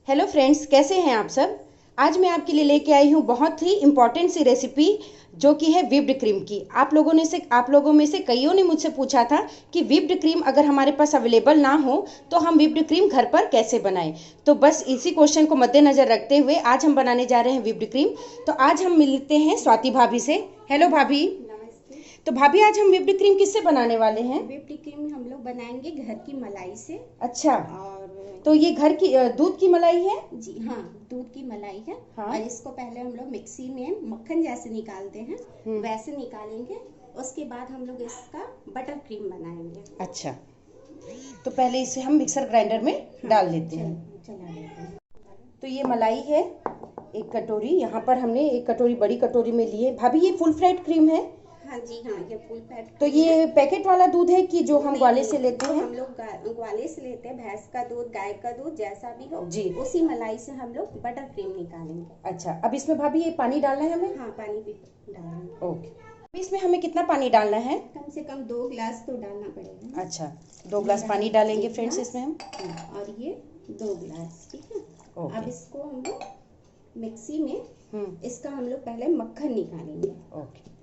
Hello friends, कैसे हैं आप सब। आज मैं आपके लिए लेके आई हूँ बहुत ही इम्पॉर्टेंट सी रेसिपी जो कि है व्हिप्ड क्रीम की। आप लोगों में से कईयों ने मुझसे पूछा था कि व्हिप्ड क्रीम अगर हमारे पास अवेलेबल ना हो तो हम व्हिप्ड क्रीम घर पर कैसे बनाएं। तो बस इसी क्वेश्चन को मद्देनजर रखते हुए आज हम बनाने जा रहे हैं व्हिप्ड क्रीम। तो आज हम मिलते हैं स्वाति भाभी से। हेलो भाभी। तो भाभी, आज हम व्हिप्ड क्रीम किससे बनाने वाले हैं? व्हिप्ड क्रीम हम लोग बनाएंगे घर की मलाई से। अच्छा, और तो ये घर की दूध की मलाई है? जी हाँ, दूध की मलाई है। हाँ। और इसको पहले हम लोग मिक्सी में मक्खन जैसे निकालते हैं वैसे निकालेंगे। उसके बाद हम लोग इसका बटर क्रीम बनाएंगे। अच्छा, तो पहले इसे हम मिक्सर ग्राइंडर में डाल लेते हैं। चला लेते हैं। तो ये मलाई है एक कटोरी, यहाँ पर हमने एक कटोरी बड़ी कटोरी में ली है। भाभी, ये फुल फैट क्रीम है? हाँ जी हाँ, ये फुल फैट। तो ये पैकेट वाला दूध है कि जो हम ग्वाले से लेते हैं? हम लोग ग्वाले से लेते हैं, भैंस का दूध, गाय का दूध, जैसा भी हो जी, उसी मलाई से हम लोग बटर क्रीम निकालेंगे। अच्छा, अब इसमें भाभी ये पानी डालना है हमें? हाँ, पानी भी डालेंगे। ओके। अब इसमें हमें कितना पानी डालना है? कम से कम 2 गिलास तो डालना पड़ेगा। अच्छा, 2 गिलास पानी डालेंगे फ्रेंड्स इसमें हम। और ये 2 गिलास, ठीक है। अब इसको हम लोग मिक्सी में इसका हम लोग पहले मक्खन निकालेंगे। ओके।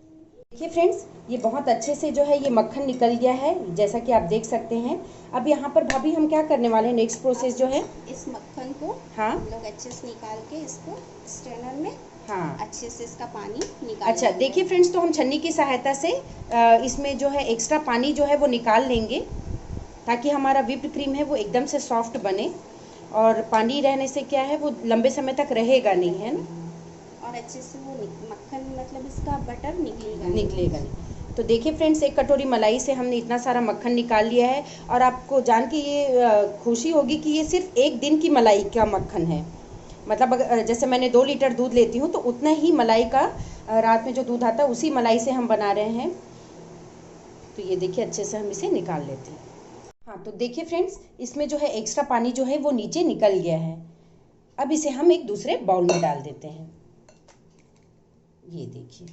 देखिए फ्रेंड्स, ये बहुत अच्छे से जो है ये मक्खन निकल गया है, जैसा कि आप देख सकते हैं। अब यहाँ पर भाभी हम क्या करने वाले हैं, नेक्स्ट प्रोसेस जो है, इस मक्खन को हम लोग अच्छे से निकाल के इसको स्ट्रेनर में अच्छे से इसका पानी निकाल। अच्छा, देखिए फ्रेंड्स, तो हम छन्नी की सहायता से इसमें जो है एक्स्ट्रा पानी जो है वो निकाल लेंगे ताकि हमारा व्हिप्ड क्रीम है वो एकदम से सॉफ्ट बने। और पानी रहने से क्या है, वो लंबे समय तक रहेगा नहीं, है ना, और अच्छे से वो मक्खन मतलब इसका बटर निकलेगा नहीं। तो देखिए फ्रेंड्स, एक कटोरी मलाई से हमने इतना सारा मक्खन निकाल लिया है। और आपको जान के ये खुशी होगी कि ये सिर्फ एक दिन की मलाई का मक्खन है। मतलब अगर जैसे मैंने 2 लीटर दूध लेती हूँ तो उतना ही मलाई का रात में जो दूध आता है उसी मलाई से हम बना रहे हैं। तो ये देखिए, अच्छे से हम इसे निकाल लेते हैं। हाँ, तो देखिए फ्रेंड्स, इसमें जो है एक्स्ट्रा पानी जो है वो नीचे निकल गया है। अब इसे हम एक दूसरे बाउल में डाल देते हैं। ये देखिए,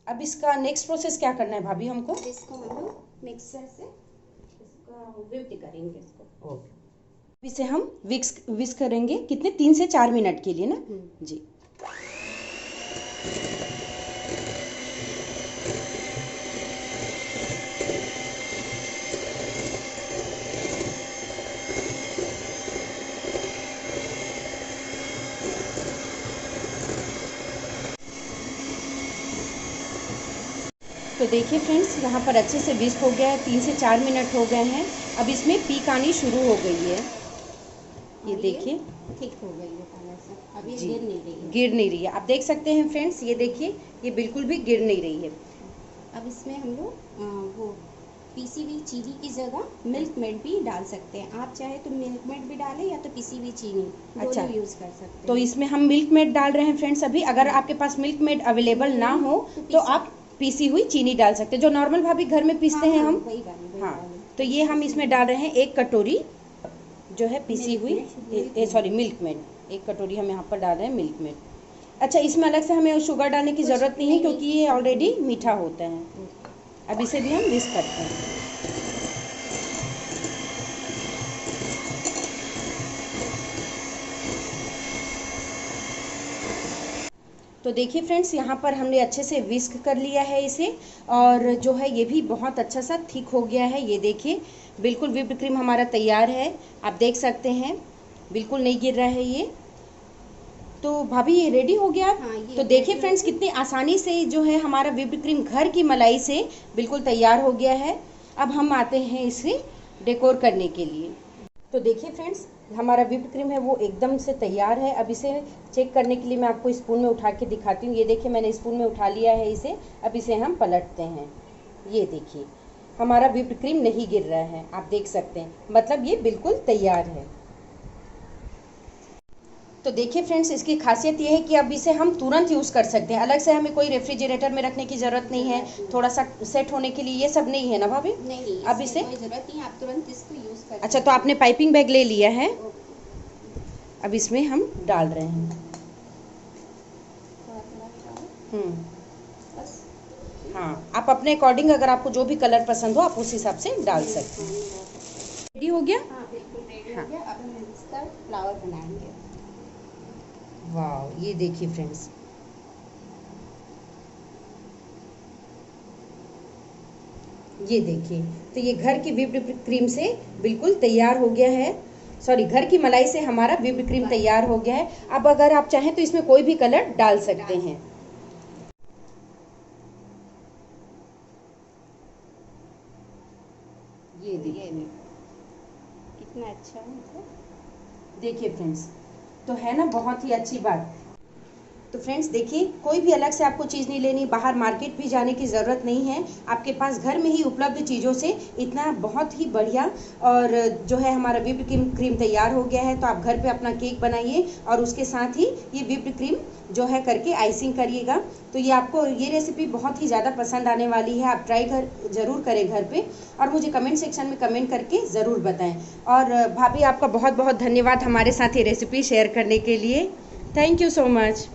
अब इसका नेक्स्ट प्रोसेस क्या करना है भाभी हमको? इसको हम लोग मिक्सर से इसको व्हिप्ड करेंगे इसको। ओके। इसे हम विस्क करेंगे कितने, 3 से 4 मिनट के लिए ना जी। तो देखिए फ्रेंड्स, यहाँ पर अच्छे से विस्क हो गया है, 3 से 4 मिनट हो गए हैं। अब इसमें पीक आनी शुरू हो गई है। ये देखिए, ठीक हो गई है पहले से, अब ये गिर नहीं रही है। आप देख सकते हैं फ्रेंड्स, ये देखिए, ये बिल्कुल भी गिर नहीं रही है। अब इसमें हम लोग वो पीसी हुई चीनी की जगह मिल्क मेड भी डाल सकते हैं। आप चाहे तो मिल्क मेड भी डालें या तो पीसी हुई चीनी, दोनों यूज कर सकते हैं। तो इसमें हम मिल्क मेड डाल रहे हैं फ्रेंड्स अभी। अगर आपके पास मिल्क मेड अवेलेबल ना हो तो आप पीसी हुई चीनी डाल सकते हैं, जो नॉर्मल भाभी घर में पीसते हैं हम। हाँ, तो ये हम इसमें डाल रहे हैं 1 कटोरी जो है पीसी हुई, सॉरी, मिल्क मेड। 1 कटोरी हम यहाँ पर डाल रहे हैं मिल्क मेड। अच्छा, इसमें अलग से हमें शुगर डालने की ज़रूरत नहीं है क्योंकि ये ऑलरेडी मीठा होता है। अब इसे भी हम विस्क करते हैं। तो देखिए फ्रेंड्स, यहाँ पर हमने अच्छे से विस्क कर लिया है इसे। और जो है ये भी बहुत अच्छा सा थिक हो गया है। ये देखिए, बिल्कुल व्हिप्ड क्रीम हमारा तैयार है। आप देख सकते हैं, बिल्कुल नहीं गिर रहा है ये। तो भाभी, ये रेडी हो गया। तो देखिए फ्रेंड्स, कितनी आसानी से जो है हमारा व्हिप्ड क्रीम घर की मलाई से बिल्कुल तैयार हो गया है। अब हम आते हैं इसे डेकोर करने के लिए। तो देखिए फ्रेंड्स, हमारा व्हिप्ड क्रीम है वो एकदम से तैयार है। अब इसे चेक करने के लिए मैं आपको स्पून में उठा के दिखाती हूँ। ये देखिए, मैंने स्पून में उठा लिया है इसे। अब इसे हम पलटते हैं। ये देखिए, हमारा व्हिप्ड क्रीम नहीं गिर रहा है, आप देख सकते हैं, मतलब ये बिल्कुल तैयार है। तो देखिए फ्रेंड्स, इसकी खासियत ये है कि अब इसे हम तुरंत यूज़ कर सकते हैं। अलग से हमें कोई रेफ्रिजरेटर में रखने की ज़रूरत नहीं है, थोड़ा सा सेट होने के लिए, ये सब नहीं है ना भाभी? नहीं, अब इसे कोई ज़रूरत नहीं, आप तुरंत इसको यूज़ कर। अच्छा, तो आपने पाइपिंग बैग ले लिया है। अब इसमें हम डाल रहे हैं। हाँ, आप अपने अकॉर्डिंग, अगर आपको जो भी कलर पसंद हो आप उस हिसाब से डाल सकते हैं। रेडी हो गया? हाँ, बिल्कुल रेडी हो गया, अब हम इसका फ्लावर बनाएंगे। वाह, ये देखिए फ्रेंड्स, ये देखिए, तो ये घर की व्हिप्ड क्रीम से बिल्कुल तैयार हो गया है। सॉरी, घर की मलाई से हमारा व्हिप्ड क्रीम तैयार हो गया है। अब अगर आप चाहें तो इसमें कोई भी कलर डाल सकते हैं। ये देखिए, कितना अच्छा है, मतलब देखिए फ्रेंड्स, तो है ना बहुत ही अच्छी बात। तो फ्रेंड्स देखिए, कोई भी अलग से आपको चीज़ नहीं लेनी, बाहर मार्केट भी जाने की ज़रूरत नहीं है। आपके पास घर में ही उपलब्ध चीज़ों से इतना बहुत ही बढ़िया और जो है हमारा व्हिप्ड क्रीम तैयार हो गया है। तो आप घर पे अपना केक बनाइए और उसके साथ ही ये व्हिप्ड क्रीम जो है करके आइसिंग करिएगा। तो ये आपको ये रेसिपी बहुत ही ज़्यादा पसंद आने वाली है। आप ट्राई ज़रूर करें घर पे और मुझे कमेंट सेक्शन में कमेंट करके ज़रूर बताएं। और भाभी, आपका बहुत बहुत धन्यवाद हमारे साथ ये रेसिपी शेयर करने के लिए। Thank you so much.